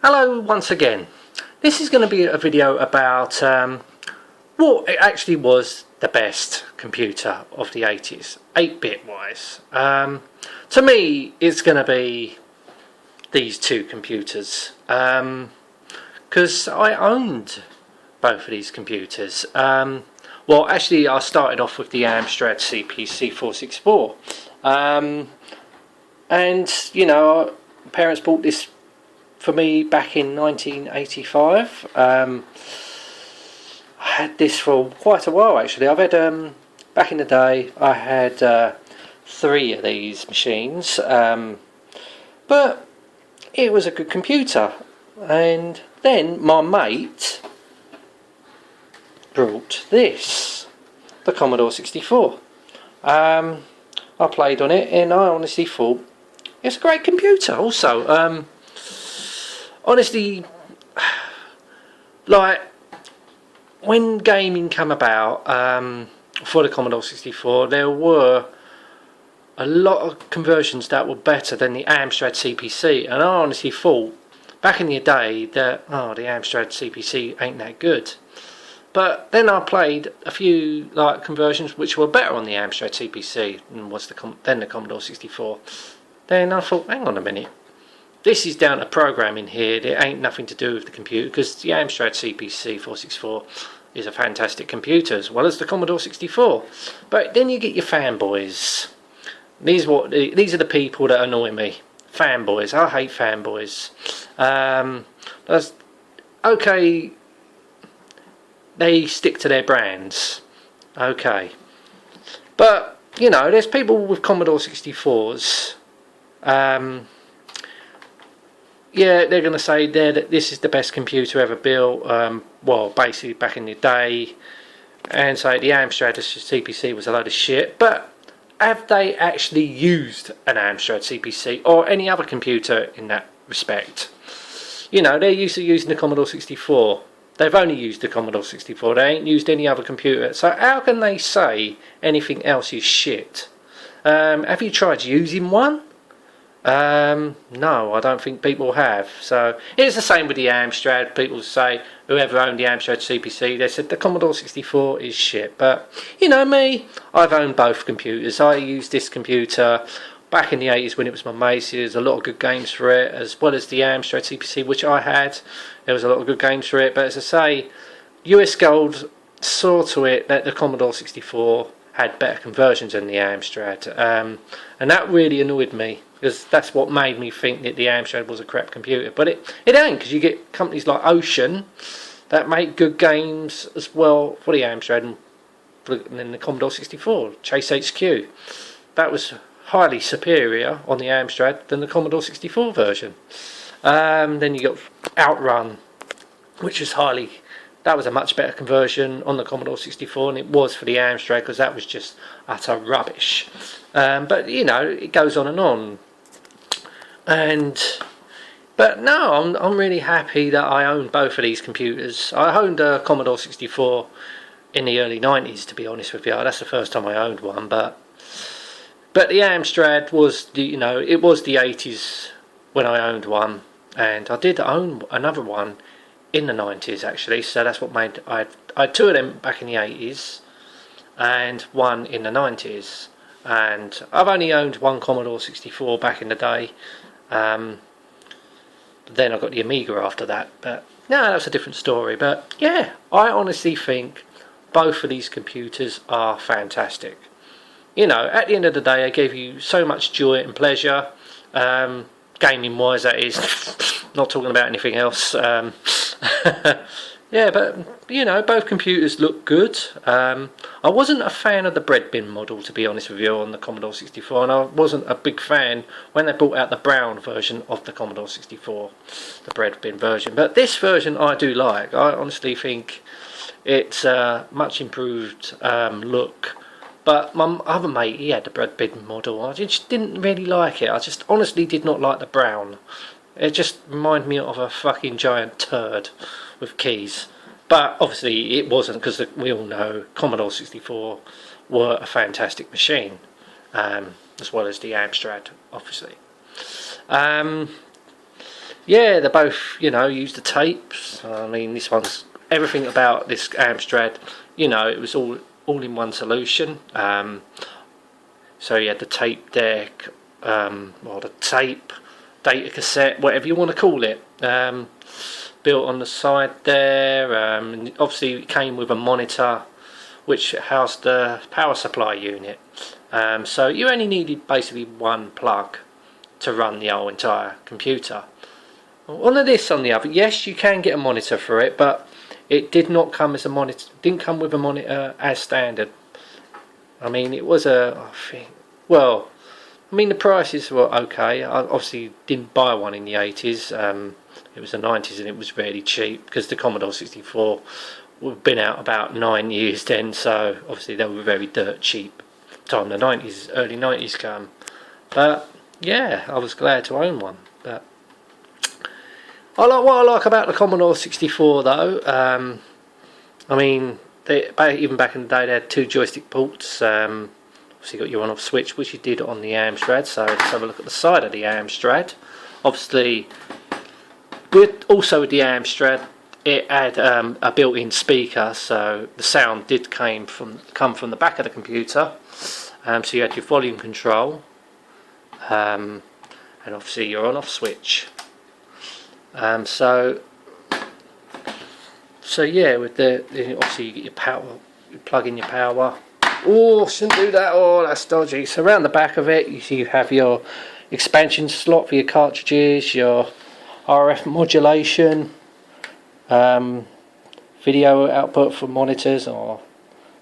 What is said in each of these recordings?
Hello once again. This is going to be a video about what actually was the best computer of the 80s, 8-bit wise. To me it's going to be these two computers, because I owned both of these computers. Well, actually I started off with the Amstrad CPC 464, and you know, parents bought this for me back in 1985. I had this for quite a while actually. I've had back in the day I had 3 of these machines, but it was a good computer. And then my mate brought this, the Commodore 64. I played on it and I honestly thought it's a great computer also. Honestly, like when gaming came about for the Commodore 64, there were a lot of conversions that were better than the Amstrad CPC, and I honestly thought back in the day that the Amstrad CPC ain't that good. But then I played a few like conversions which were better on the Amstrad CPC than the Commodore 64. Then I thought, hang on a minute. This is down to programming here. There ain't nothing to do with the computer, because the Amstrad CPC 464 is a fantastic computer as well as the Commodore 64. But then you get your fanboys. These are the people that annoy me. Fanboys. I hate fanboys. That's okay. They stick to their brands. Okay, but you know, there's people with Commodore 64s. Yeah, they're going to say there that this is the best computer ever built, well, basically back in the day, and say the Amstrad CPC was a load of shit. But have they actually used an Amstrad CPC or any other computer in that respect? You know, they're used to using the Commodore 64. They've only used the Commodore 64. They ain't used any other computer. So how can they say anything else is shit? Have you tried using one? No, I don't think people have. So it's the same with the Amstrad. People say, whoever owned the Amstrad CPC, they said the Commodore 64 is shit. But you know me, I've owned both computers. I used this computer back in the 80s when it was my mate's. There's a lot of good games for it, as well as the Amstrad CPC which I had. There was a lot of good games for it. But as I say, US Gold saw to it that the Commodore 64 had better conversions than the Amstrad, and that really annoyed me, because that's what made me think that the Amstrad was a crap computer. But it ain't, because you get companies like Ocean that make good games as well for the Amstrad, and then the Commodore 64, Chase HQ, that was highly superior on the Amstrad than the Commodore 64 version. Then you got Outrun, which is that was a much better conversion on the Commodore 64 than it was for the Amstrad, because that was just utter rubbish. But you know, it goes on and on. But no, I'm really happy that I own both of these computers. I owned a Commodore 64 in the early 90s, to be honest with you. That's the first time I owned one. But the Amstrad was it was the 80s when I owned one, and I did own another one in the 90s actually. So that's what made I had 2 of them back in the 80s and one in the 90s. And I've only owned one Commodore 64 back in the day. Then I got the Amiga after that. But no, that's a different story. But yeah, I honestly think both of these computers are fantastic. You know, at the end of the day, they gave you so much joy and pleasure, gaming wise that is, not talking about anything else. Yeah, but you know, both computers look good. I wasn't a fan of the bread bin model, to be honest with you, on the Commodore 64, and I wasn't a big fan when they brought out the brown version of the Commodore 64, the bread bin version. But this version I do like. I honestly think it's a much improved look. But my other mate, he had the bread bin model. I just didn't really like it. I just honestly did not like the brown. It just reminded me of a fucking giant turd with keys. But obviously it wasn't, because we all know Commodore 64 were a fantastic machine, as well as the Amstrad, obviously. yeah, they both, you know, use the tapes. I mean, this one's everything about this Amstrad. You know, it was all in one solution. So you had the tape deck, or the tape data cassette, whatever you want to call it, built on the side there. And obviously, it came with a monitor, which housed the power supply unit. So you only needed basically one plug to run the whole entire computer. On this, on the other, yes, you can get a monitor for it, but it did not come as a monitor. Didn't come with a monitor as standard. I mean, it was I think, well, I mean, the prices were okay. I obviously didn't buy one in the 80s. It was the 90s, and it was really cheap because the Commodore 64 would have been out about 9 years then. So obviously they were very dirt cheap. Time the 90s, early 90s come. But yeah, I was glad to own one. But what I like about the Commodore 64 though, I mean, even back in the day they had 2 joystick ports. Obviously you got your on-off switch, which you did on the Amstrad. So let's have a look at the side of the Amstrad. Obviously, with the Amstrad, it had a built-in speaker, so the sound did come from the back of the computer. So you had your volume control, and obviously your on-off switch. So yeah, with obviously you get your power, you plug in your power. Oh, shouldn't do that. Oh, that's dodgy. So around the back of it, you have your expansion slot for your cartridges, your RF modulation, video output for monitors, or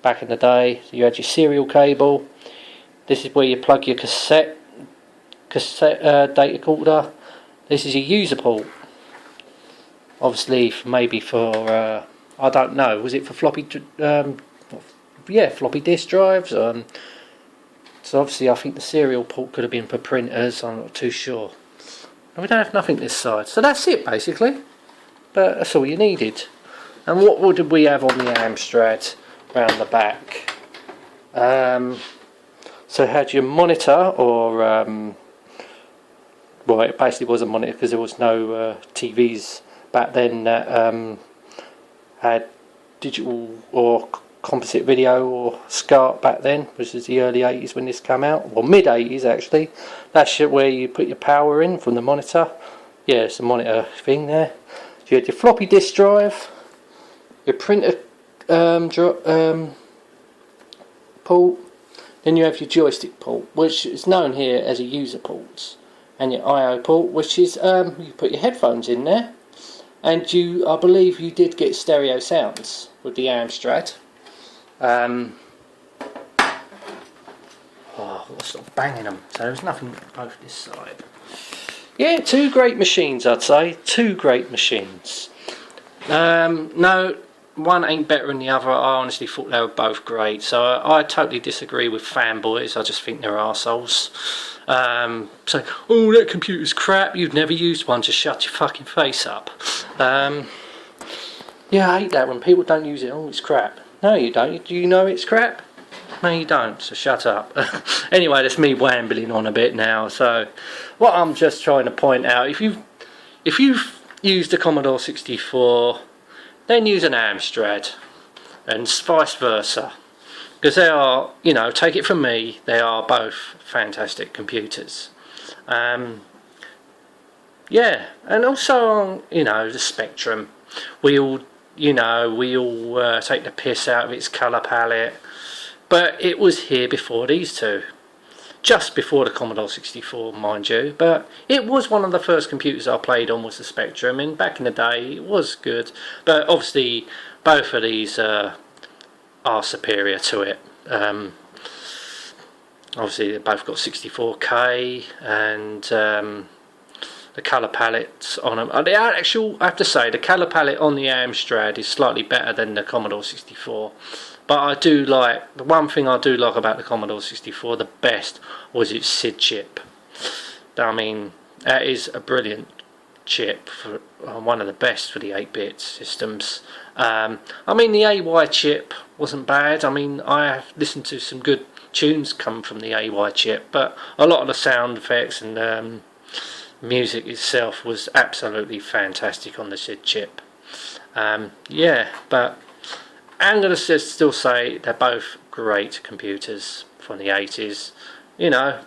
back in the day you had your serial cable. This is where you plug your cassette data recorder. This is your user port. Obviously, maybe for I don't know. Was it for floppy? Floppy disk drives. So obviously, I think the serial port could have been for printers. I'm not too sure. And we don't have nothing this side, so that's it basically. But that's all you needed. And what did we have on the Amstrad round the back? So it had your monitor, or well, it basically was a monitor because there was no TVs back then that had digital or composite video or SCART back then, which is the early 80s when this came out, or mid 80s actually. That's where you put your power in from the monitor. Yeah, it's a monitor thing there. So you had your floppy disk drive, your printer port, then you have your joystick port, which is known here as a user port, and your I/O port, which is you put your headphones in there, and I believe you did get stereo sounds with the Amstrad. Oh, I've got to stop banging them. So there's nothing both this side. Yeah, 2 great machines, I'd say. 2 great machines. No, one ain't better than the other. I honestly thought they were both great. So I totally disagree with fanboys. I just think they're arseholes. So, oh, that computer's crap. You've never used one. Just shut your fucking face up. Yeah, I hate that when people don't use it. Oh, it's crap. No, you don't. Do you know it's crap? No, you don't, so shut up. Anyway, that's me wambling on a bit now. So, what I'm just trying to point out, if you've used a Commodore 64, then use an Amstrad, and vice versa. Because they are, you know, take it from me, they are both fantastic computers. Yeah, and also, you know, the Spectrum. We all take the piss out of its colour palette, but it was here before these two, just before the Commodore 64, mind you. But it was one of the first computers I played on, was the Spectrum, and back in the day it was good. But obviously both of these are superior to it. Obviously they've both got 64K, and the colour palettes on them. I have to say, the colour palette on the Amstrad is slightly better than the Commodore 64. But the one thing I do like about the Commodore 64 the best was its SID chip. I mean, that is a brilliant chip, for one of the best for the 8-bit systems. I mean, the AY chip wasn't bad. I mean, I have listened to some good tunes come from the AY chip, but a lot of the sound effects and music itself was absolutely fantastic on the SID chip. Yeah, but I'm going to still say they're both great computers from the 80s. You know,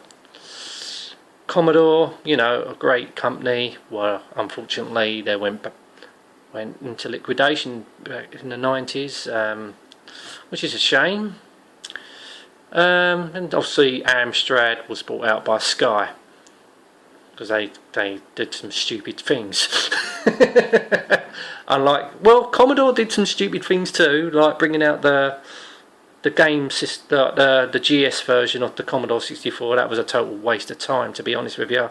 Commodore, you know, a great company. Well, unfortunately, they went into liquidation back in the 90s, which is a shame. And obviously, Amstrad was bought out by Sky because they did some stupid things. Unlike, well, Commodore did some stupid things too, like bringing out the game system, the GS version of the Commodore 64. That was a total waste of time, to be honest with you.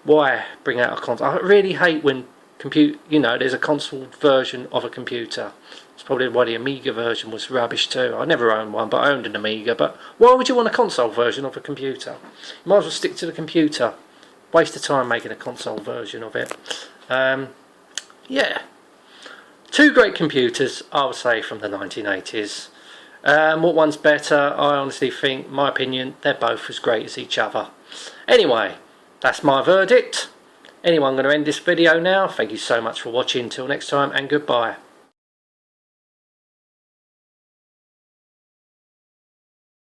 Why bring out a console? I really hate when there's a console version of a computer. It's probably why the Amiga version was rubbish too. I never owned one, but I owned an Amiga. But why would you want a console version of a computer? You might as well stick to the computer. Waste of time making a console version of it. Yeah. Two great computers, I would say, from the 1980s. What one's better? I honestly think, my opinion, they're both as great as each other. Anyway, that's my verdict. Anyway, I'm going to end this video now. Thank you so much for watching. Till next time, and goodbye.